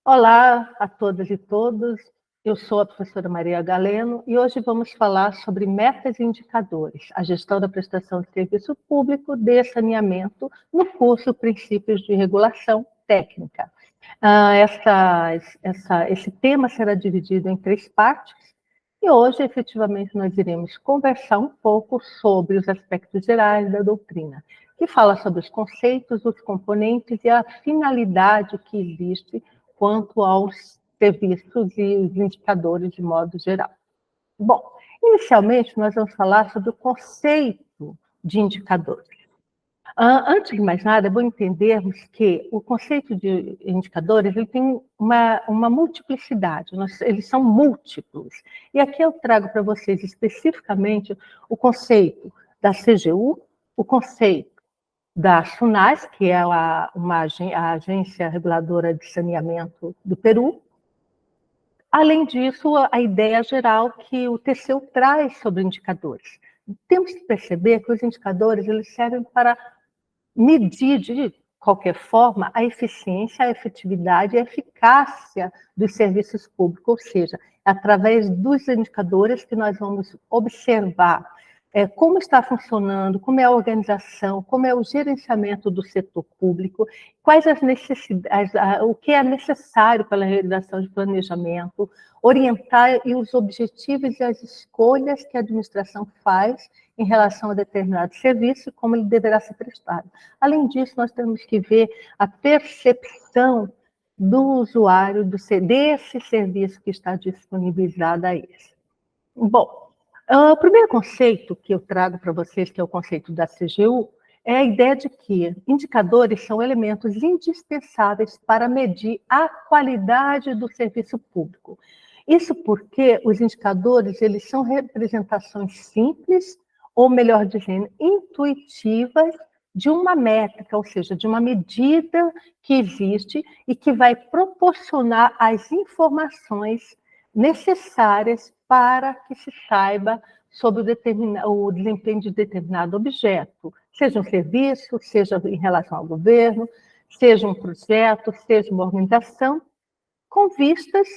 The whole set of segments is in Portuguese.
Olá a todas e todos, eu sou a professora Maria Galeno e hoje vamos falar sobre metas e indicadores, a gestão da prestação de serviço público de saneamento no curso Princípios de Regulação Técnica. Esse tema será dividido em 3 partes e hoje, efetivamente, nós iremos conversar um pouco sobre os aspectos gerais da doutrina, que fala sobre os conceitos, os componentes e a finalidade que existe quanto aos serviços e os indicadores de modo geral. Bom, inicialmente nós vamos falar sobre o conceito de indicadores. Antes de mais nada, é bom entendermos que o conceito de indicadores ele tem uma multiplicidade, eles são múltiplos. E aqui eu trago para vocês especificamente o conceito da CGU, o conceito da SUNAS, que é a Agência Reguladora de Saneamento do Peru. Além disso, a ideia geral que o TCU traz sobre indicadores. Temos que perceber que os indicadores eles servem para medir, de qualquer forma, a eficiência, a efetividade e a eficácia dos serviços públicos, ou seja, através dos indicadores que nós vamos observar como está funcionando, como é a organização, como é o gerenciamento do setor público, quais as necessidades, o que é necessário para a realização de planejamento, orientar e os objetivos e as escolhas que a administração faz em relação a determinado serviço e como ele deverá ser prestado. Além disso, nós temos que ver a percepção do usuário desse serviço que está disponibilizado a esse. Bom, o primeiro conceito que eu trago para vocês, que é o conceito da CGU, é a ideia de que indicadores são elementos indispensáveis para medir a qualidade do serviço público. Isso porque os indicadores eles são representações simples, ou melhor dizendo, intuitivas, de uma métrica, ou seja, de uma medida que existe e que vai proporcionar as informações necessárias para que se saiba sobre o desempenho de determinado objeto, seja um serviço, seja em relação ao governo, seja um projeto, seja uma organização, com vistas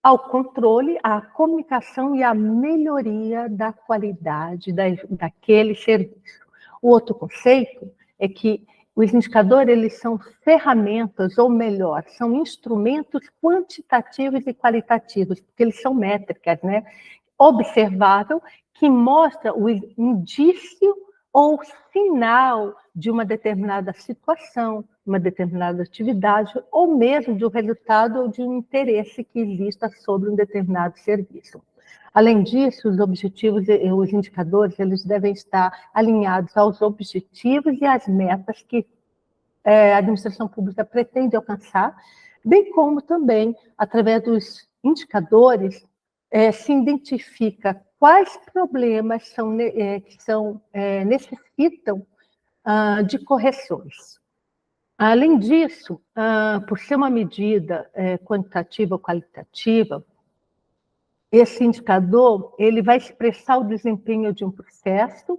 ao controle, à comunicação e à melhoria da qualidade daquele serviço. O outro conceito é que os indicadores eles são ferramentas, ou melhor, são instrumentos quantitativos e qualitativos, porque eles são métricas, né? Observável, que mostra o indício ou sinal de uma determinada situação, uma determinada atividade, ou mesmo de um resultado ou de um interesse que exista sobre um determinado serviço. Além disso, os objetivos e os indicadores eles devem estar alinhados aos objetivos e às metas que a administração pública pretende alcançar, bem como também, através dos indicadores, se identifica quais problemas necessitam de correções. Além disso, por ser uma medida quantitativa ou qualitativa, esse indicador ele vai expressar o desempenho de um processo,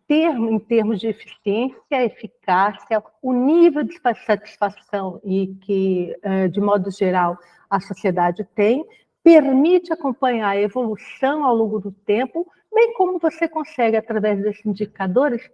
em termos de eficiência, eficácia, o nível de satisfação e que, de modo geral, a sociedade tem, permite acompanhar a evolução ao longo do tempo, bem como você consegue, através desses indicadores,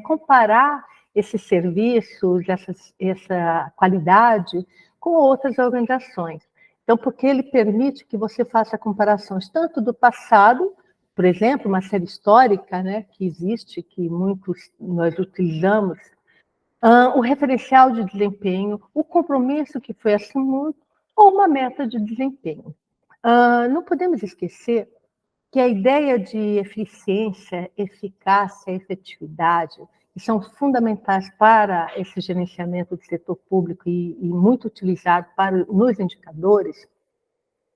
comparar esses serviços, essa qualidade, com outras organizações. Então, porque ele permite que você faça comparações tanto do passado, por exemplo, uma série histórica, né, que existe, que muitos nós utilizamos, o referencial de desempenho, o compromisso que foi assumido, ou uma meta de desempenho. Não podemos esquecer que a ideia de eficiência, eficácia, efetividade, que são fundamentais para esse gerenciamento do setor público e muito utilizado nos indicadores,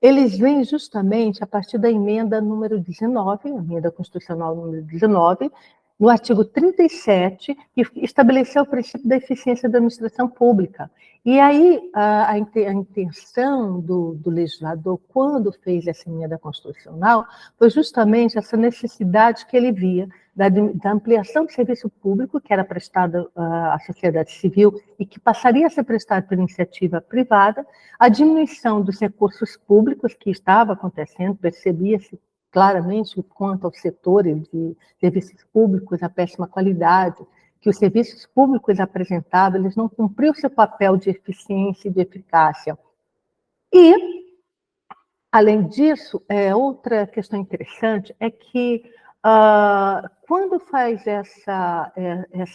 eles vêm justamente a partir da emenda número 19, a emenda constitucional número 19, no artigo 37, que estabeleceu o princípio da eficiência da administração pública. E aí, a intenção do legislador, quando fez essa emenda constitucional, foi justamente essa necessidade que ele via da ampliação do serviço público, que era prestado à sociedade civil e que passaria a ser prestado por iniciativa privada, a diminuição dos recursos públicos que estava acontecendo, percebia-se claramente quanto aos setores de serviços públicos, a péssima qualidade, que os serviços públicos apresentavam, eles não cumpriam seu papel de eficiência e de eficácia. E, além disso, outra questão interessante é que, quando faz essa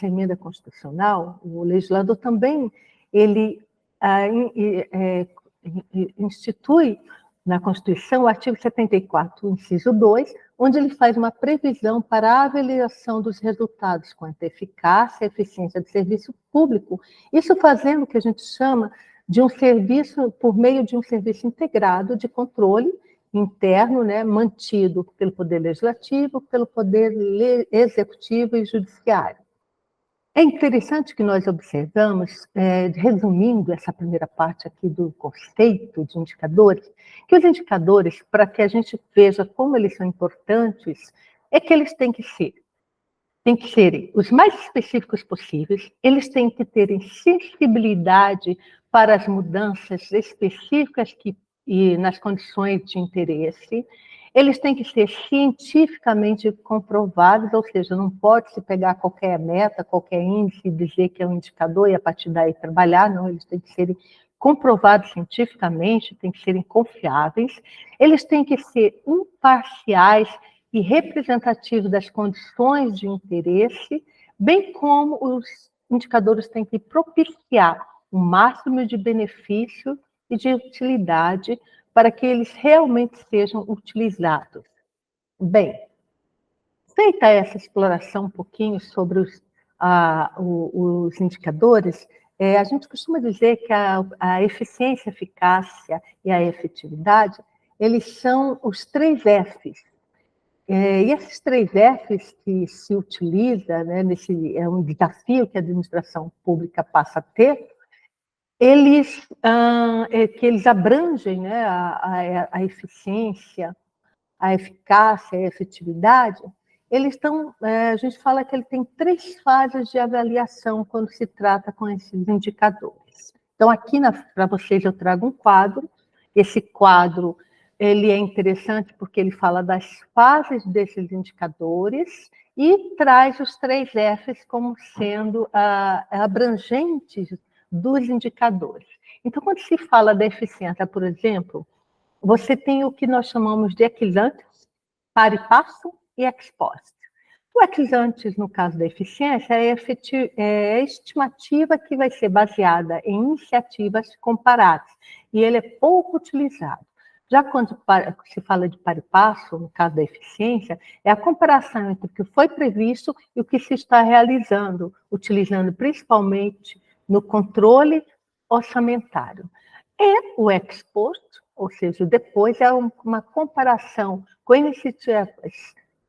emenda constitucional, o legislador também, ele institui na Constituição o artigo 74, inciso 2, onde ele faz uma previsão para a avaliação dos resultados quanto à eficácia e eficiência do serviço público, isso fazendo o que a gente chama de um serviço, por meio de um serviço integrado de controle interno, né, mantido pelo Poder Legislativo, pelo Poder Executivo e Judiciário. É interessante que nós observamos, resumindo essa primeira parte aqui do conceito de indicadores, que os indicadores, para que a gente veja como eles são importantes, é que eles têm que serem os mais específicos possíveis, eles têm que terem sensibilidade para as mudanças específicas e nas condições de interesse, eles têm que ser cientificamente comprovados, ou seja, não pode se pegar qualquer meta, qualquer índice e dizer que é um indicador e a partir daí trabalhar, não, eles têm que serem comprovados cientificamente, têm que serem confiáveis, eles têm que ser imparciais e representativos das condições de interesse, bem como os indicadores têm que propiciar o máximo de benefício e de utilidade para que eles realmente sejam utilizados. Bem, feita essa exploração um pouquinho sobre os indicadores, a gente costuma dizer que a eficiência, a eficácia e a efetividade, eles são os 3 Fs. E esses 3 Fs que se utiliza, né, é um desafio que a administração pública passa a ter, que eles abrangem, né, a eficiência, a eficácia, a efetividade, eles estão, a gente fala que ele tem 3 fases de avaliação quando se trata com esses indicadores. Então, aqui para vocês eu trago um quadro, esse quadro ele é interessante porque ele fala das fases desses indicadores e traz os 3 Fs como sendo abrangentes dos indicadores. Então, quando se fala da eficiência, por exemplo, você tem o que nós chamamos de ex ante, par e passo e ex post. O ex ante, no caso da eficiência, é a estimativa que vai ser baseada em iniciativas comparadas, e ele é pouco utilizado. Já quando se fala de par e passo, no caso da eficiência, é a comparação entre o que foi previsto e o que se está realizando, utilizando principalmente no controle orçamentário. E o ex post, ou seja, depois é uma comparação com iniciativas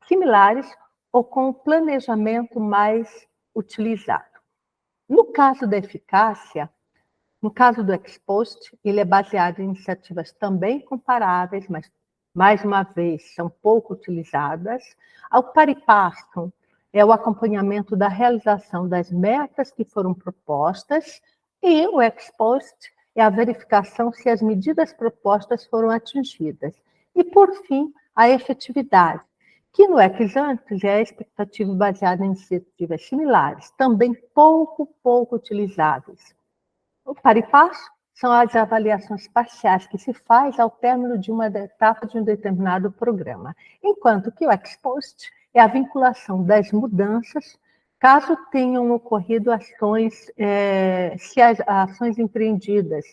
similares ou com o planejamento mais utilizado. No caso da eficácia, no caso do ex post, ele é baseado em iniciativas também comparáveis, mas, mais uma vez, são pouco utilizadas. O par e passo é o acompanhamento da realização das metas que foram propostas, e o ex post é a verificação se as medidas propostas foram atingidas. E, por fim, a efetividade, que no ex ante é a expectativa baseada em iniciativas similares, também pouco utilizadas. O par e passo são as avaliações parciais que se faz ao término de uma etapa de um determinado programa, enquanto que o ex post é a vinculação das mudanças, caso tenham ocorrido ações empreendidas.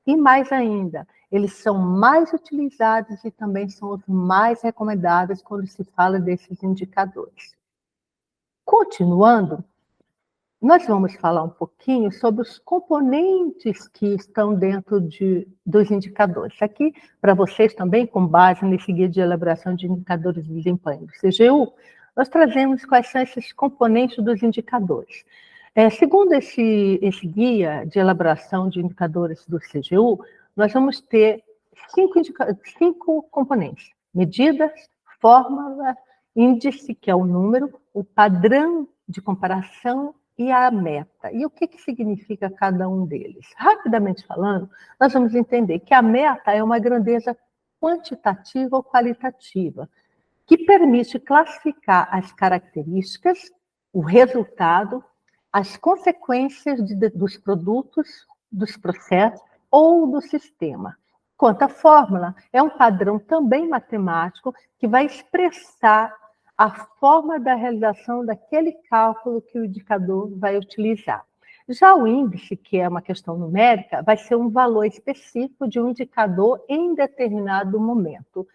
E mais ainda, eles são mais utilizados e também são os mais recomendáveis quando se fala desses indicadores. Continuando, nós vamos falar um pouquinho sobre os componentes que estão dentro dos indicadores. Aqui, para vocês também, com base nesse guia de elaboração de indicadores de desempenho do CGU, nós trazemos quais são esses componentes dos indicadores. Segundo esse guia de elaboração de indicadores do CGU, nós vamos ter 5 componentes: medidas, fórmula, índice, que é o número, o padrão de comparação e a meta. E o que significa cada um deles? Rapidamente falando, nós vamos entender que a meta é uma grandeza quantitativa ou qualitativa, que permite classificar as características, o resultado, as consequências dos produtos, dos processos ou do sistema. Quanto à fórmula, é um padrão também matemático que vai expressar a forma da realização daquele cálculo que o indicador vai utilizar. Já o índice, que é uma questão numérica, vai ser um valor específico de um indicador em determinado momento.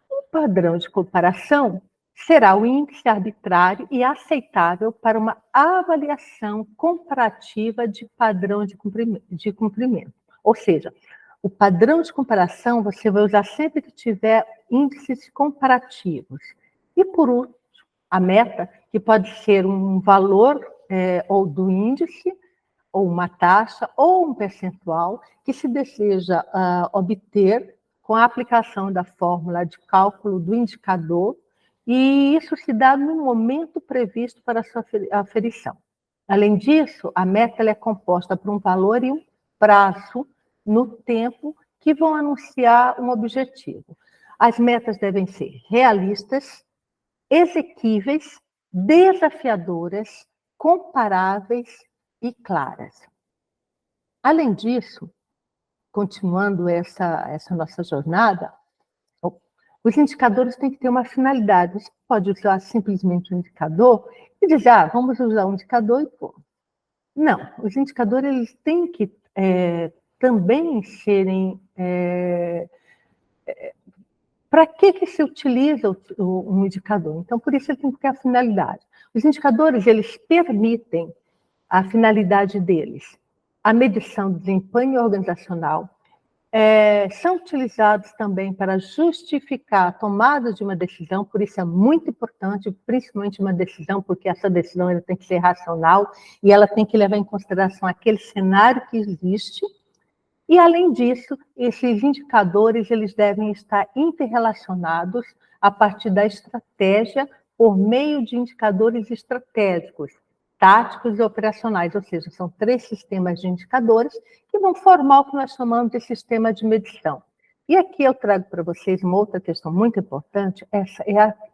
O padrão de comparação será o índice arbitrário e aceitável para uma avaliação comparativa de padrão de cumprimento. Ou seja, o padrão de comparação você vai usar sempre que tiver índices comparativos. E, por último, a meta, que pode ser um valor ou do índice, ou uma taxa, ou um percentual, que se deseja obter com a aplicação da fórmula de cálculo do indicador, e isso se dá no momento previsto para a sua aferição. Além disso, a meta é composta por um valor e um prazo no tempo que vão anunciar um objetivo. As metas devem ser realistas, exequíveis, desafiadoras, comparáveis e claras. Além disso, continuando essa nossa jornada, os indicadores têm que ter uma finalidade. Você pode usar simplesmente um indicador e dizer, vamos usar um indicador e pô. Não, os indicadores eles têm que também serem... Para que se utiliza um indicador? Então, por isso ele tem que ter a finalidade. Os indicadores, eles permitem a finalidade deles, a medição do desempenho organizacional, são utilizados também para justificar a tomada de uma decisão, por isso é muito importante, principalmente uma decisão, porque essa decisão ela tem que ser racional e ela tem que levar em consideração aquele cenário que existe. E, além disso, esses indicadores eles devem estar interrelacionados a partir da estratégia por meio de indicadores estratégicos, táticos e operacionais, ou seja, são 3 sistemas de indicadores que vão formar o que nós chamamos de sistema de medição. E aqui eu trago para vocês uma outra questão muito importante, essa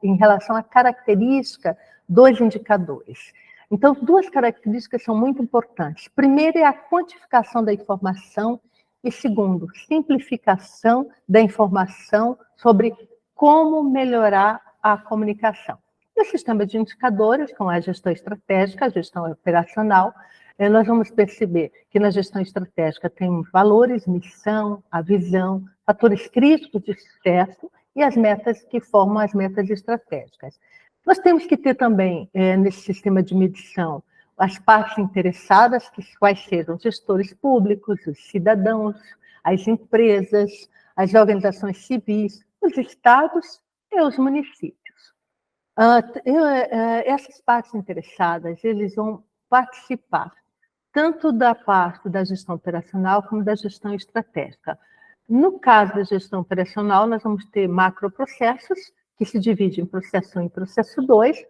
em relação à característica dos indicadores. Então, 2 características são muito importantes. Primeiro é a quantificação da informação e, segundo, simplificação da informação sobre como melhorar a comunicação. No sistema de indicadores, com a gestão estratégica, a gestão operacional, nós vamos perceber que na gestão estratégica tem valores, missão, a visão, fatores críticos de sucesso e as metas que formam as metas estratégicas. Nós temos que ter também, nesse sistema de medição, as partes interessadas, quais sejam os gestores públicos, os cidadãos, as empresas, as organizações civis, os estados e os municípios. Essas partes interessadas, eles vão participar tanto da parte da gestão operacional como da gestão estratégica. No caso da gestão operacional, nós vamos ter macroprocessos, que se dividem em processo 1 e processo 2,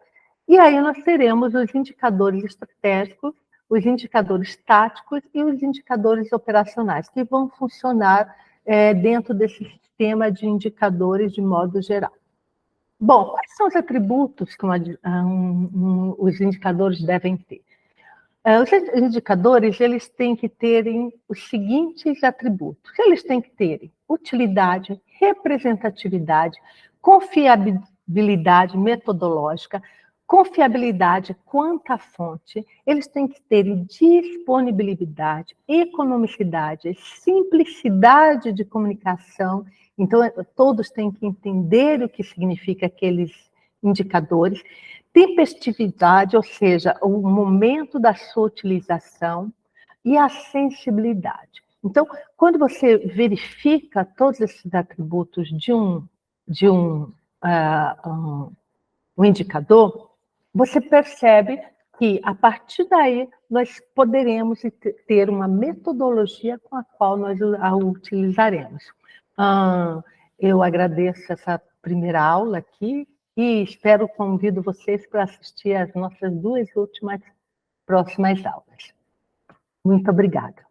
e aí nós teremos os indicadores estratégicos, os indicadores táticos e os indicadores operacionais, que vão funcionar dentro desse sistema de indicadores de modo geral. Bom, quais são os atributos que os indicadores devem ter? Os indicadores, eles têm que terem os seguintes atributos. Eles têm que terem utilidade, representatividade, confiabilidade metodológica, confiabilidade quanto à fonte, eles têm que ter disponibilidade, economicidade, simplicidade de comunicação. Então, todos têm que entender o que significa aqueles indicadores, tempestividade, ou seja, o momento da sua utilização, e a sensibilidade. Então, quando você verifica todos esses atributos de um o indicador, você percebe que, a partir daí, nós poderemos ter uma metodologia com a qual nós a utilizaremos. Eu agradeço essa primeira aula aqui e convido vocês para assistir às nossas duas próximas aulas. Muito obrigada.